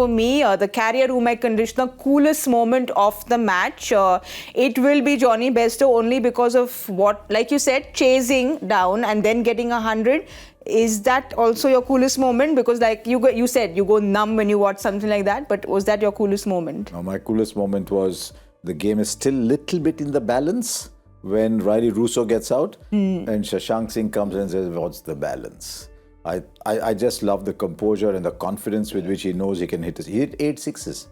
for me, the carrier room air conditioner coolest moment of the match, it will be Jonny Bairstow, only because of what, like you said, chasing down and then getting 100. Is that also your coolest moment? Because like you said, you go numb when you watch something like that. But was that your coolest moment? No, my coolest moment was the game is still little bit in the balance when Riley Russo gets out and Shashank Singh comes in and says, what's the balance? I just love the composure and the confidence with which he knows he can hit this. He hit 8 sixes.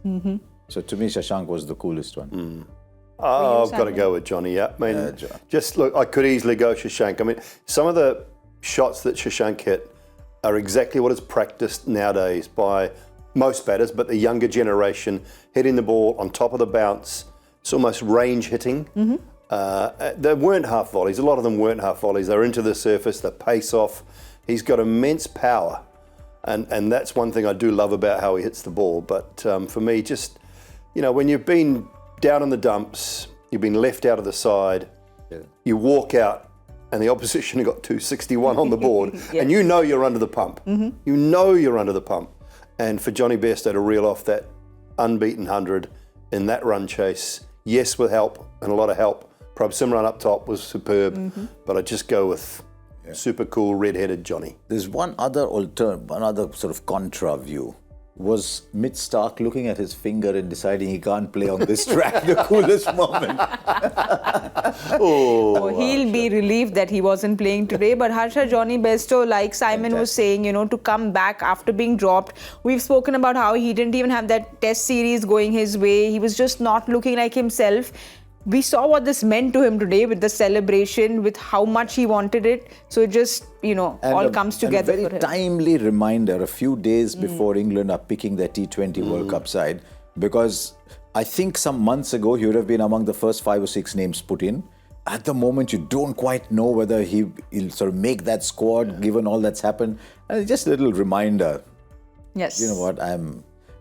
So to me, Shashank was the coolest one. I've got to go with Jonny. Yeah, I mean, just look, I could easily go Shashank. I mean, some of the shots that Shashank hit are exactly what is practiced nowadays by most batters, but the younger generation, hitting the ball on top of the bounce. It's almost range hitting. They weren't half volleys. A lot of them weren't half volleys. They're into the surface, the pace off. He's got immense power. And that's one thing I do love about how he hits the ball. But for me, just, you know, when you've been down in the dumps, you've been left out of the side, you walk out and the opposition have got 261 on the board, and you know you're under the pump. You know you're under the pump. And for Jonny Bairstow to reel off that unbeaten 100 in that run chase, yes, with help and a lot of help. Prabh Simran up top was superb, but I just go with super cool red-headed Jonny. There's one other sort of contra view. Was Mitch Starc looking at his finger and deciding he can't play on this track the coolest moment? He'll be relieved that he wasn't playing today. But Harsha, Jonny Bairstow, like Simon was saying, you know, to come back after being dropped. We've spoken about how he didn't even have that test series going his way. He was just not looking like himself. We saw what this meant to him today with the celebration, with how much he wanted it. So it just, you know, all comes together for him. A very timely reminder, a few days before England are picking their T20 World Cup side, because I think some months ago he would have been among the first 5 or 6 names put in. At the moment, you don't quite know whether he'll sort of make that squad, given all that's happened. And just a little reminder. Yes. You know what,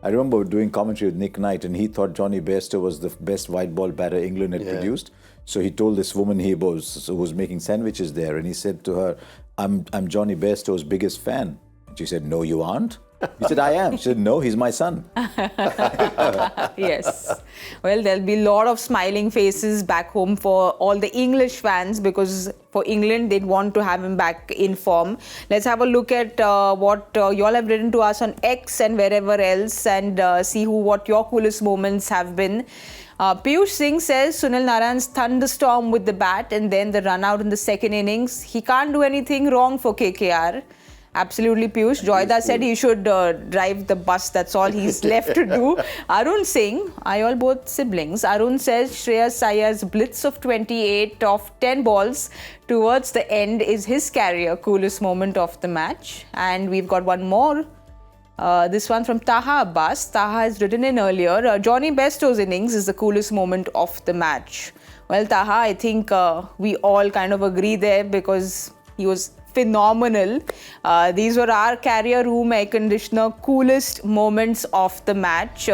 I remember doing commentary with Nick Knight, and he thought Jonny Bairstow was the best white ball batter England had produced. So he told this woman who was making sandwiches there, and he said to her, I'm Jonny Bairstow's biggest fan. And she said, no, you aren't. He said, I am. She said, no, he's my son. Yes. Well, there'll be a lot of smiling faces back home for all the English fans, because for England, they'd want to have him back in form. Let's have a look at what you all have written to us on X and wherever else, and see what your coolest moments have been. Piyush Singh says Sunil Narayan's thunderstorm with the bat and then the run out in the second innings. He can't do anything wrong for KKR. Absolutely, Piyush. Joyda said he should drive the bus. That's all he's left to do. Arun Singh, I all both siblings. Arun says Shreyas Iyer's blitz of 28 off 10 balls towards the end is his career coolest moment of the match. And we've got one more. This one from Taha Abbas. Taha has written in earlier, Jonny Bairstow's innings is the coolest moment of the match. Well, Taha, I think we all kind of agree there, because he was phenomenal. These were our carrier room air conditioner coolest moments of the match.